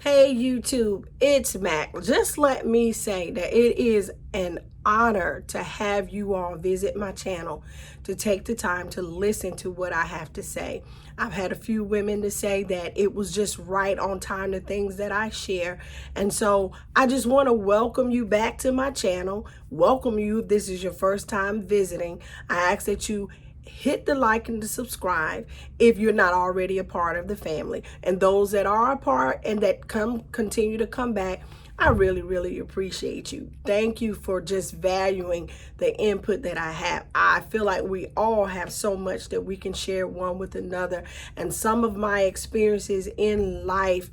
Hey YouTube, it's Mac. Just let me say that it is an honor to have you all visit my channel, to take the time to listen to what I have to say. I've had a few women to say that it was just right on time, the things that I share. And so I just want to welcome you back to my channel. Welcome you if this is your first time visiting. I ask that you hit the like and the subscribe if you're not already a part of the family. And those that are a part and that continue to come back, I really appreciate you. Thank you for just valuing the input that I have. I feel like we all have so much that we can share one with another. And some of my experiences in life,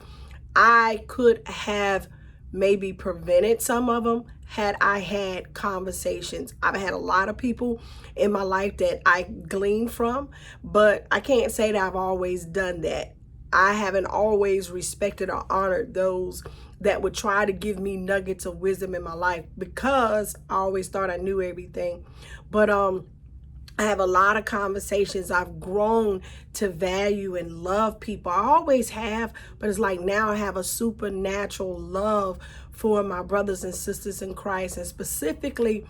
I could have maybe prevented some of them had I had conversations. I've had a lot of people in my life that I gleaned from, but I can't say that I've always done that. I haven't always respected or honored those that would try to give me nuggets of wisdom in my life because I always thought I knew everything. But I have a lot of conversations. I've grown to value and love people. I always have, but it's like now I have a supernatural love for my brothers and sisters in Christ, and specifically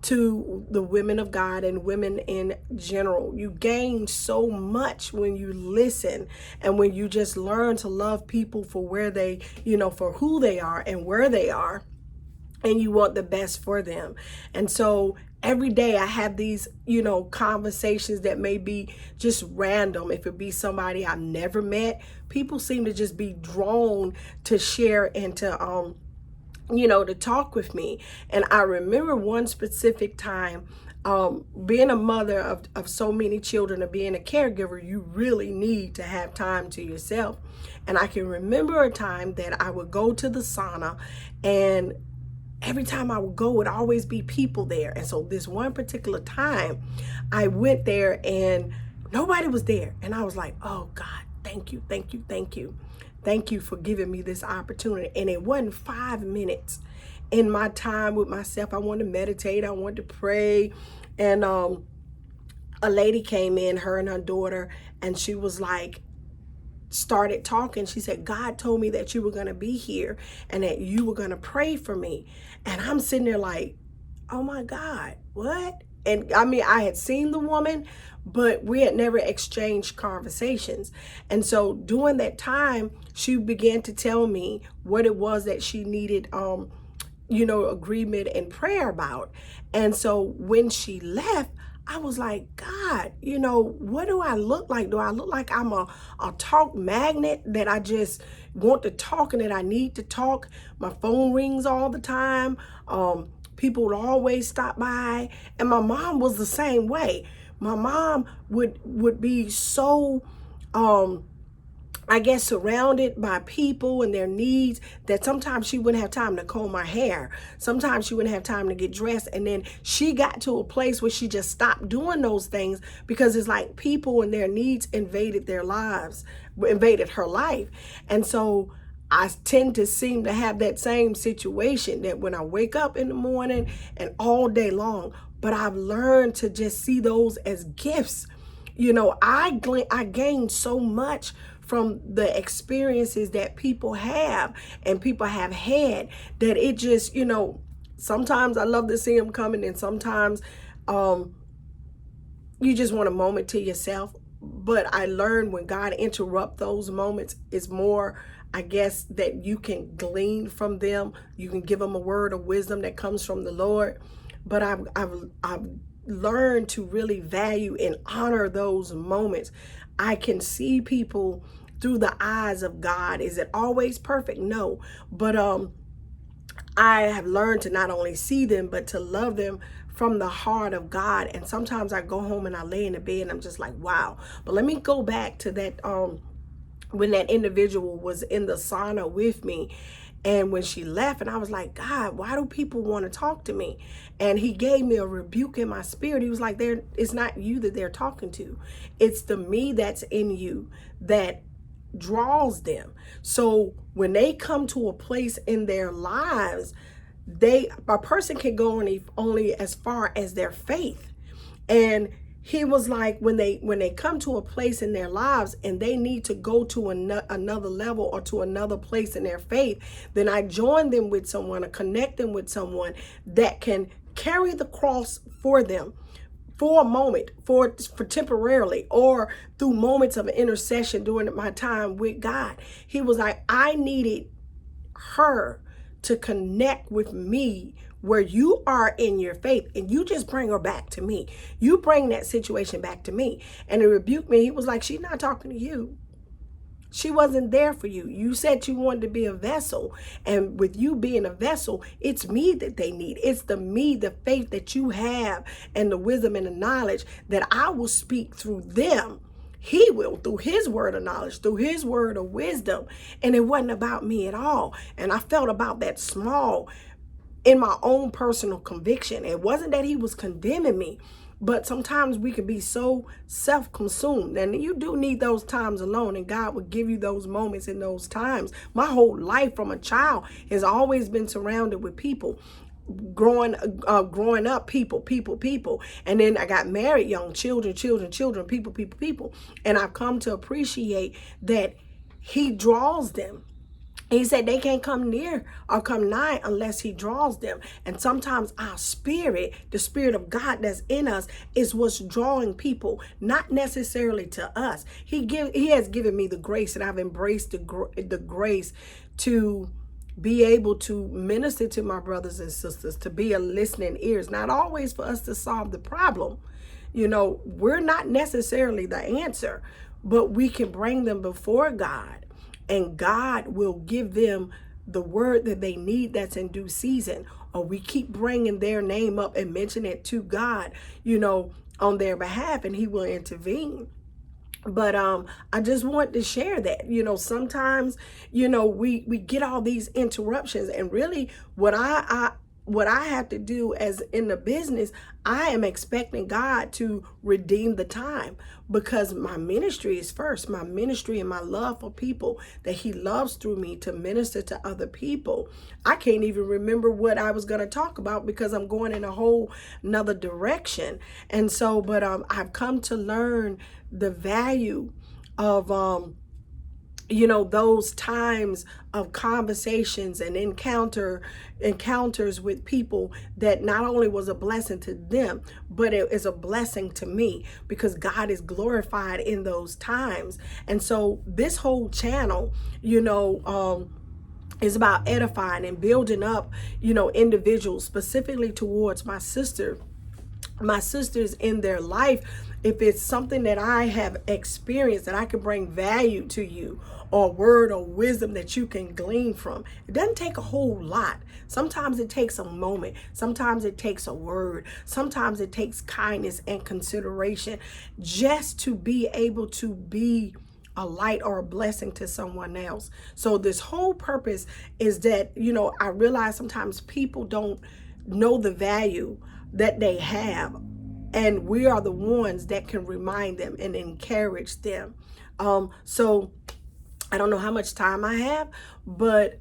to the women of God and women in general. You gain so much when you listen and when you just learn to love people for where they, for who they are and where they are, and you want the best for them. And so every day I have these, conversations that may be just random. If it be somebody I've never met, people seem to just be drawn to share and to, to talk with me. And I remember one specific time, being a mother of so many children, or being a caregiver, you really need to have time to yourself. And I can remember a time that I would go to the sauna, and every time I would go, would always be people there. And so this one particular time I went there and nobody was there. And I was like, oh God, thank you. Thank you for giving me this opportunity. And it wasn't 5 minutes in my time with myself. I wanted to meditate. I wanted to pray. And a lady came in, her and her daughter, and she was like, started talking. She said, God told me that you were going to be here and that you were going to pray for me. And I'm sitting there like, oh my God, what? And I mean, I had seen the woman, but we had never exchanged conversations. And so during that time, she began to tell me what it was that she needed, agreement and prayer about. And so when she left, I was like, God, what do I look like? Do I look like I'm a talk magnet, that I just want to talk and that I need to talk? My phone rings all the time. People would always stop by. And my mom was the same way. My mom would be so, surrounded by people and their needs that sometimes she wouldn't have time to comb my hair. Sometimes she wouldn't have time to get dressed. And then she got to a place where she just stopped doing those things because it's like people and their needs invaded her life. And so I tend to seem to have that same situation, that when I wake up in the morning and all day long, but I've learned to just see those as gifts. I gained so much from the experiences that people have and people have had, that it just, sometimes I love to see them coming, and sometimes you just want a moment to yourself. But I learned when God interrupts those moments, it's more, I guess, that you can glean from them. You can give them a word of wisdom that comes from the Lord. But I've learned to really value and honor those moments. I can see people through the eyes of God. Is it always perfect? No. But I have learned to not only see them, but to love them from the heart of God. And sometimes I go home and I lay in the bed and I'm just like, wow. But let me go back to that, when that individual was in the sauna with me, and when she left, and I was like, God, why do people want to talk to me? And he gave me a rebuke in my spirit. He was like, it's not you that they're talking to. It's the me that's in you that draws them. So when they come to a place in their lives, a person can go only as far as their faith. And he was like, when they come to a place in their lives and they need to go to another level or to another place in their faith, then I join them with someone or connect them with someone that can carry the cross for them for a moment, for temporarily, or through moments of intercession during my time with God. He was like, I needed her to connect with me where you are in your faith, and you just bring her back to me. You bring that situation back to me. And he rebuked me. He was like, she's not talking to you. She wasn't there for you. You said you wanted to be a vessel. And with you being a vessel, it's me that they need. It's the faith that you have and the wisdom and the knowledge that I will speak through them. He will, through his word of knowledge, through his word of wisdom. And it wasn't about me at all. And I felt about that small in my own personal conviction. It wasn't that he was condemning me, but sometimes we can be so self-consumed, and you do need those times alone, and God will give you those moments in those times. My whole life from a child has always been surrounded with people. Growing up, people. And then I got married young, children, people. And I've come to appreciate that he draws them. He said they can't come near or come nigh unless he draws them. And sometimes our spirit, the spirit of God that's in us, is what's drawing people, not necessarily to us. He has given me the grace, and I've embraced the grace to be able to minister to my brothers and sisters, to be a listening ear. It's not always for us to solve the problem. We're not necessarily the answer, but we can bring them before God. And God will give them the word that they need that's in due season. Or we keep bringing their name up and mention it to God, on their behalf, and he will intervene. But I just want to share that, sometimes, we get all these interruptions, and really what I have to do as in the business, I am expecting God to redeem the time, because my ministry is first. My ministry and my love for people that he loves through me to minister to other people. I can't even remember what I was going to talk about because I'm going in a whole nother direction. And so, but I've come to learn the value of those times of conversations and encounters with people that not only was a blessing to them, but it is a blessing to me, because God is glorified in those times. And so this whole channel, is about edifying and building up, individuals, specifically towards my sisters in their life. If it's something that I have experienced that I can bring value to you, or word or wisdom that you can glean from, it doesn't take a whole lot. Sometimes it takes a moment. Sometimes it takes a word. Sometimes it takes kindness and consideration just to be able to be a light or a blessing to someone else. So this whole purpose is that, I realize sometimes people don't know the value that they have, and we are the ones that can remind them and encourage them. So I don't know how much time I have, but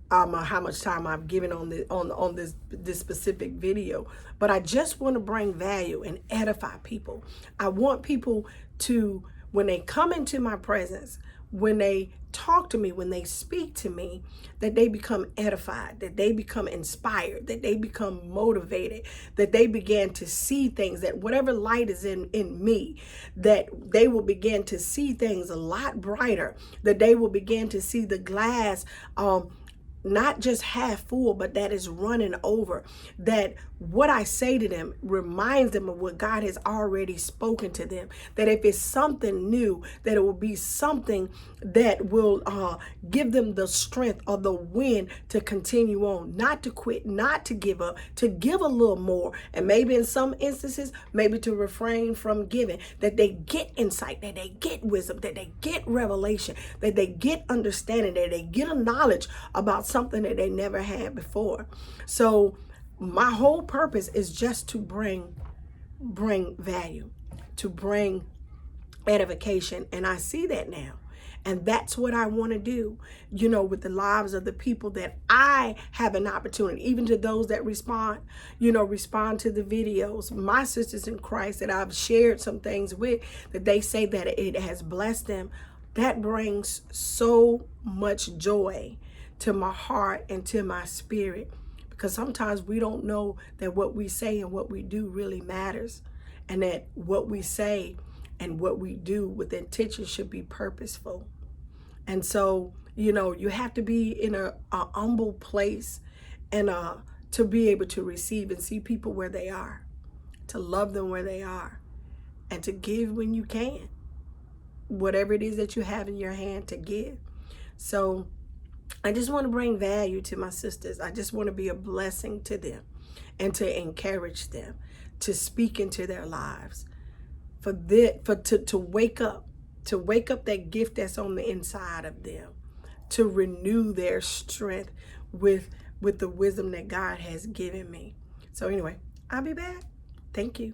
how much time I've given on this specific video, but I just want to bring value and edify people. I want people to, when they come into my presence, when they talk to me, when they speak to me, that they become edified, that they become inspired, that they become motivated, that they begin to see things, that whatever light is in me, that they will begin to see things a lot brighter, that they will begin to see the glass not just half full, but that is running over, that what I say to them reminds them of what God has already spoken to them, that if it's something new, that it will be something that will give them the strength or the wind to continue on, not to quit, not to give up, to give a little more, and maybe in some instances, maybe to refrain from giving, that they get insight, that they get wisdom, that they get revelation, that they get understanding, that they get a knowledge about something that they never had before. So my whole purpose is just to bring value, to bring edification. And I see that now. And that's what I want to do, with the lives of the people that I have an opportunity, even to those that respond to the videos. My sisters in Christ that I've shared some things with, that they say that it has blessed them. That brings so much joy to my heart and to my spirit, because sometimes we don't know that what we say and what we do really matters, and that what we say and what we do with intention should be purposeful. And so, you have to be in a humble place, and to be able to receive and see people where they are, to love them where they are, and to give when you can, whatever it is that you have in your hand to give. So I just want to bring value to my sisters. I just want to be a blessing to them and to encourage them, to speak into their lives, to wake up that gift that's on the inside of them, to renew their strength with the wisdom that God has given me. So anyway, I'll be back. Thank you.